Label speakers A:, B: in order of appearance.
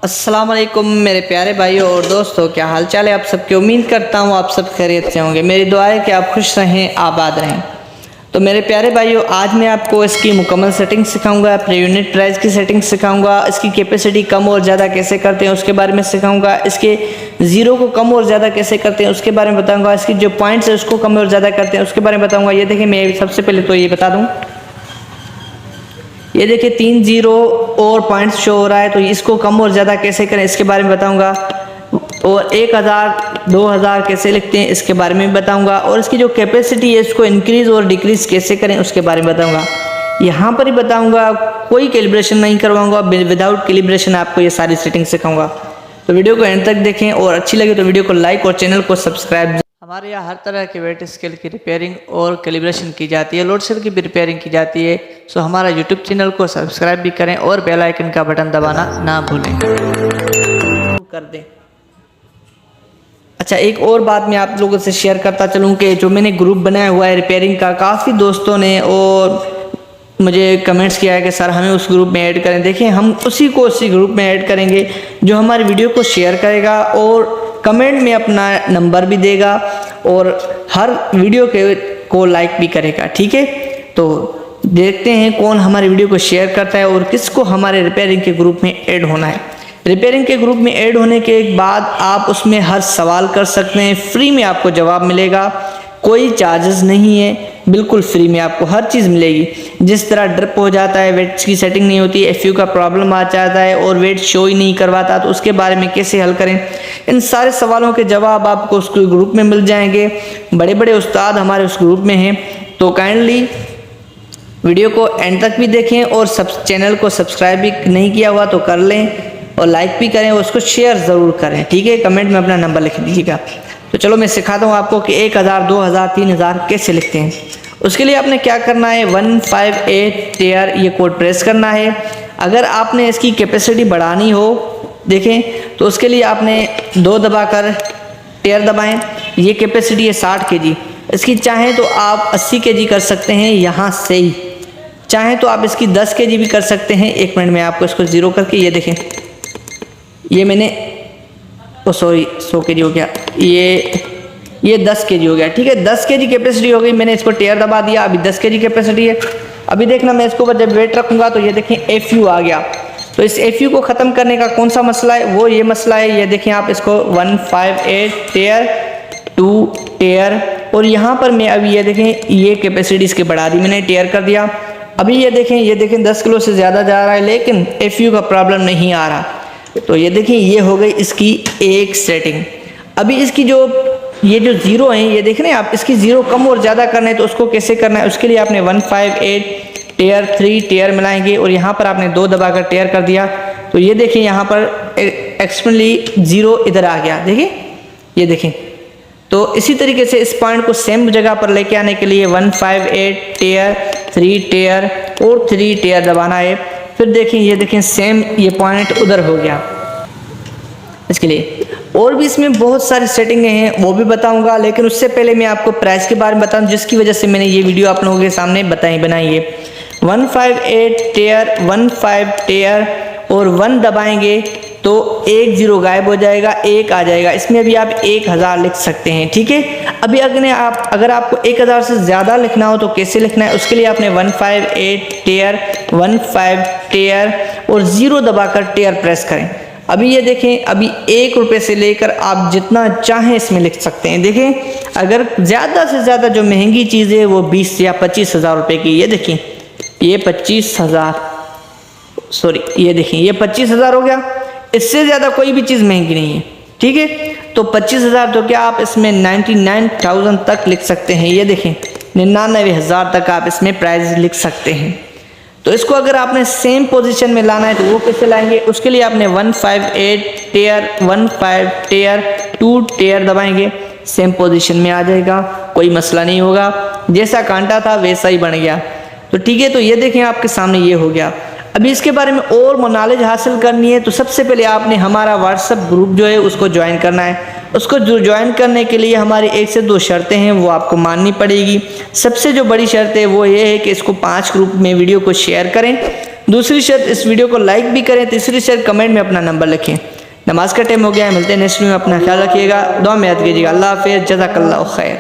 A: अस्सलाम वालेकुम मेरे प्यारे भाइयों और दोस्तों, क्या हाल चाल है आप सबके। उम्मीद करता हूँ आप सब खैरियत से होंगे। मेरी दुआ है कि आप खुश रहें, आबाद रहें। तो मेरे प्यारे भाइयों, आज मैं आपको इसकी मुकम्मल सेटिंग सिखाऊंगा, प्री यूनिट प्राइस की सेटिंग सिखाऊंगा, इसकी कैपेसिटी कम और ज़्यादा कैसे करते हैं उसके बारे में सिखाऊंगा, इसके ज़ीरो को कम और ज़्यादा कैसे करते हैं उसके बारे में बताऊँगा, इसकी जो पॉइंट्स है उसको कम और ज़्यादा करते हैं उसके बारे में बताऊँगा। ये देखिए, मैं सबसे पहले तो ये बता दूँ, ये देखिए 3 जीरो और पॉइंट्स शो हो रहा है, तो इसको कम और ज़्यादा कैसे करें इसके बारे में बताऊंगा। और 1000 2000 कैसे लिखते हैं इसके बारे में बताऊंगा। और इसकी जो कैपेसिटी है इसको इंक्रीज़ और डिक्रीज़ कैसे करें उसके बारे में बताऊंगा। यहाँ पर ही बताऊंगा, कोई कैलिब्रेशन नहीं करवाऊंगा, विदाउट कैलिब्रेशन आपको ये सारी सेटिंग सिखाऊंगा। तो वीडियो को एंड तक देखें और अच्छी लगे तो वीडियो को लाइक और चैनल को सब्सक्राइब। हमारे यहाँ हर तरह के वेट स्केल की रिपेयरिंग और कैलिब्रेशन की जाती है, लोड सेल की भी रिपेयरिंग की जाती है। सो हमारा यूट्यूब चैनल को सब्सक्राइब भी करें और बेल आइकन का बटन दबाना ना भूलें, कर दें। अच्छा, एक और बात मैं आप लोगों से शेयर करता चलूँ कि जो मैंने ग्रुप बनाया हुआ है रिपेयरिंग का, काफ़ी दोस्तों ने और मुझे कमेंट्स किया है कि सर हमें उस ग्रुप में ऐड करें। देखिए, हम उसी ग्रुप में ऐड करेंगे जो हमारी वीडियो को शेयर करेगा और कमेंट में अपना नंबर भी देगा और हर वीडियो को लाइक भी करेगा। ठीक है, तो देखते हैं कौन हमारे वीडियो को शेयर करता है और किसको हमारे रिपेयरिंग के ग्रुप में ऐड होना है। रिपेयरिंग के ग्रुप में ऐड होने के बाद आप उसमें हर सवाल कर सकते हैं, फ्री में आपको जवाब मिलेगा, कोई चार्जेस नहीं है, बिल्कुल फ्री में आपको हर चीज़ मिलेगी। जिस तरह ड्रिप हो जाता है, वेट्स की सेटिंग नहीं होती, एफयू का प्रॉब्लम आ जाता है और वेट शो ही नहीं करवाता, तो उसके बारे में कैसे हल करें, इन सारे सवालों के जवाब आपको उस ग्रुप में मिल जाएंगे। बड़े बड़े उस्ताद हमारे उस ग्रुप में हैं। तो काइंडली वीडियो को एंड तक भी देखें और चैनल को सब्सक्राइब भी नहीं किया हुआ तो कर लें और लाइक भी करें और उसको शेयर ज़रूर करें। ठीक है, कमेंट में अपना नंबर लिख दीजिएगा। तो चलो मैं सिखाता हूँ आपको कि 1000 2000 3000 कैसे लिखते हैं। उसके लिए आपने क्या करना है, 158 टेयर ये कोड प्रेस करना है। अगर आपने इसकी कैपेसिटी बढ़ानी हो, देखें, तो उसके लिए आपने 2 दबाकर टेयर दबाएं। ये कैपेसिटी है 60 kg, इसकी चाहें तो आप 80 kg कर सकते हैं यहाँ से ही, चाहें तो आप इसकी 10 kg भी कर सकते हैं। 1 मिनट में आपको इसको ज़ीरो करके, ये देखें, ये मैंने 100 kg हो गया, ये 10 kg हो गया। ठीक है, 10 kg कैपेसिटी हो गई, मैंने इसको टेयर दबा दिया, अभी 10 kg कैपेसिटी है। अभी देखना, मैं इसको जब वेट रखूँगा तो ये देखें एफयू आ गया। तो इस एफयू को ख़त्म करने का कौन सा मसला है, वो ये मसला है। ये देखें आप इसको 158 टेयर 2 टेयर, और यहाँ पर मैं अभी ये देखें ये कैपेसिटी इसकी बढ़ा दी, मैंने टेयर कर दिया। अभी ये देखें 10 किलो से ज़्यादा जा रहा है लेकिन एफयू का प्रॉब्लम नहीं आ रहा। तो ये देखें, ये हो गई इसकी एक सेटिंग। अभी इसकी ये जो ज़ीरो हैं, ये देख रहे हैं आप, इसकी ज़ीरो कम और ज़्यादा करना है तो उसको कैसे करना है। उसके लिए आपने 158 टेयर 3 टेयर मिलाएंगे और यहाँ पर आपने 2 दबाकर टेयर कर दिया। तो ये देखें, यहाँ पर एक्सट्रीमली ज़ीरो इधर आ गया, देखिए, ये देखें। तो इसी तरीके से इस पॉइंट को सेम जगह पर लेके आने के लिए 158 टेयर 3 टेयर और 3 टेयर दबाना है। फिर देखें, ये देखें सेम ये पॉइंट उधर हो गया। इसके लिए और भी इसमें बहुत सारी सेटिंगें हैं, वो भी बताऊंगा, लेकिन उससे पहले मैं आपको प्राइस के बारे में बताऊं, जिसकी वजह से मैंने ये वीडियो आप लोगों के सामने बनाई है। 158 टेयर 15 टेयर और 1 दबाएंगे तो 1 0 गायब हो जाएगा, 1 आ जाएगा। इसमें अभी आप 1000 लिख सकते हैं। ठीक है, अभी अगर आपको 1000 से ज़्यादा लिखना हो तो कैसे लिखना है, उसके लिए आपने 158 टेयर 15 टेयर और 0 दबाकर टेयर प्रेस करें। अभी ये देखें, अभी 1 रुपये से लेकर आप जितना चाहें इसमें लिख सकते हैं। देखें, अगर ज़्यादा से ज़्यादा जो महंगी चीज़ है वो 20 या 25 हज़ार रुपये की, ये देखें, ये 25,000, सॉरी, ये देखें, ये 25,000 हो गया। इससे ज़्यादा कोई भी चीज़ महंगी नहीं है। ठीक है, तो 25,000 तो क्या आप इसमें 99,000 तक लिख सकते हैं। ये देखें, 99,000 तक आप इसमें प्राइस लिख सकते हैं। तो इसको अगर आपने सेम पोजीशन में लाना है तो वो कैसे लाएंगे, उसके लिए आपने 158 टेयर 15 टेयर 2 टेयर दबाएंगे, सेम पोजीशन में आ जाएगा, कोई मसला नहीं होगा, जैसा कांटा था वैसा ही बन गया। तो ठीक है, तो ये देखें आपके सामने ये हो गया। अभी इसके बारे में और नॉलेज हासिल करनी है तो सबसे पहले आपने हमारा व्हाट्सएप ग्रुप जो है उसको ज्वाइन करना है। उसको ज्वाइन करने के लिए हमारी 1 से 2 शर्तें हैं, वो आपको माननी पड़ेगी। सबसे जो बड़ी शर्त है वो ये है कि इसको 5 ग्रुप में वीडियो को शेयर करें, दूसरी शर्त, इस वीडियो को लाइक भी करें। तीसरी शर्त, कमेंट में अपना नंबर लिखें। नमाज का टाइम हो गया है, मिलते हैं नेक्स्ट वीडियो में। अपना ख्याल रखिएगा, दुआ में याद कीजिएगा। अल्लाह हाफ़िज़, जज़ाकल्लाहु खैर।